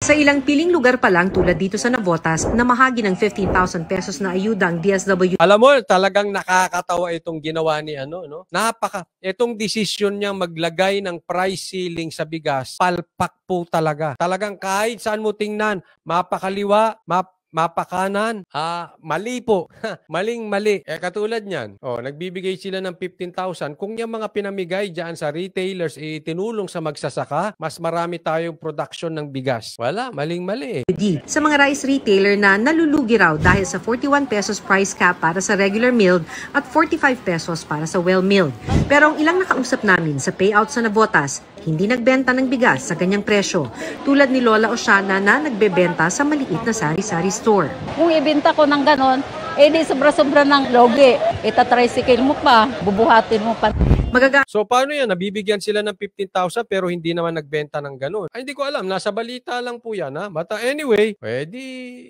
Sa ilang piling lugar pa lang tulad dito sa Navotas, namahagi ng 15,000 pesos na ayuda ang DSWD. Alam mo, talagang nakakatawa itong ginawa ni no? Itong desisyon niya maglagay ng price ceiling sa bigas, palpak po talaga. Talagang kahit saan mo tingnan, mapakaliwa, mapakanan, mali po. Maling-mali. Katulad niyan, nagbibigay sila ng 15,000. Kung yung mga pinamigay dyan sa retailers, itinulong sa magsasaka, mas marami tayong production ng bigas. Wala, maling-mali. Sa mga rice retailer na nalulugi raw dahil sa 41 pesos price cap para sa regular milled at 45 pesos para sa well milled. Pero ang ilang nakausap namin sa payout sa Navotas, hindi nagbenta ng bigas sa ganyang presyo. Tulad ni Lola Oshana na nagbebenta sa maliit na sari-sari store. Kung ibenta ko ng ganon, di sobra-sobra ng logi. Ita-tricycle mo pa, bubuhatin mo pa. So paano yan? Nabibigyan sila ng 15,000 pero hindi naman nagbenta ng ganun. Hindi ko alam. Nasa balita lang po yan. But anyway,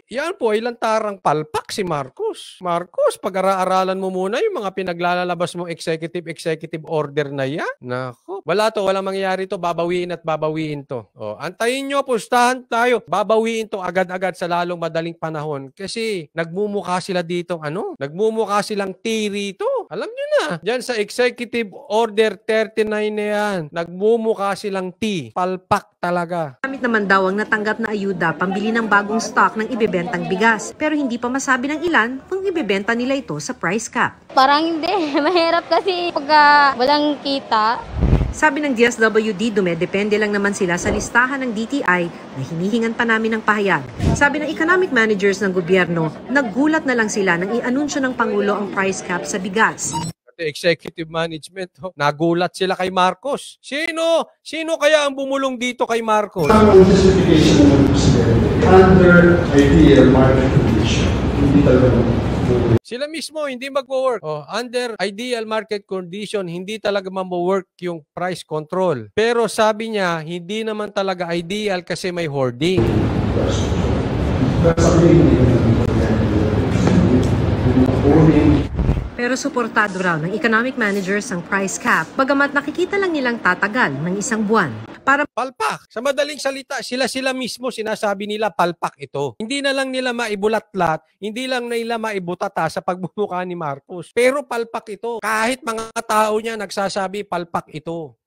yan po ay lantarang palpak si Marcos. Marcos, pag-aralan mo muna yung mga pinaglalabas mong executive order na yan. Nako. Walang mangyayari to. Babawiin at babawiin to. Antayin nyo, pustahan tayo. Babawiin to agad-agad sa lalong madaling panahon. Kasi nagmumukha sila dito, nagmumukha silang tiri to. Alam nyo na, dyan sa Executive Order 39 na yan, nagmumukha silang T. Palpak talaga. Gamit naman daw ang natanggap na ayuda pambili ng bagong stock ng ibebentang bigas. Pero hindi pa masabi ng ilan kung ibebenta nila ito sa price cap. Parang hindi. Mahirap kasi pagka walang kita. Sabi ng DSWD, dumedepende lang naman sila sa listahan ng DTI na hinihingan pa namin ng pahayag. Sabi ng economic managers ng gobyerno, naggulat na lang sila nang i-anunsyo ng Pangulo ang price cap sa bigas. Executive management, nagulat sila kay Marcos. Sino kaya ang bumulong dito kay Marcos? Ang justification ng presidente, under ideal market condition, hindi talaga sila mismo hindi mag-work. Under ideal market condition, hindi talaga mag-work yung price control. Pero sabi niya, hindi naman talaga ideal kasi may hoarding. Pero suportado raw ng economic managers ang price cap, bagamat nakikita lang nilang tatagal ng isang buwan. Para palpak. Sa madaling salita, sila mismo sinasabi nila palpak ito. Hindi na lang nila maibulatlat, hindi lang nila maibutata sa pagbumuka ni Marcos. Pero palpak ito. Kahit mga tao niya nagsasabi palpak ito.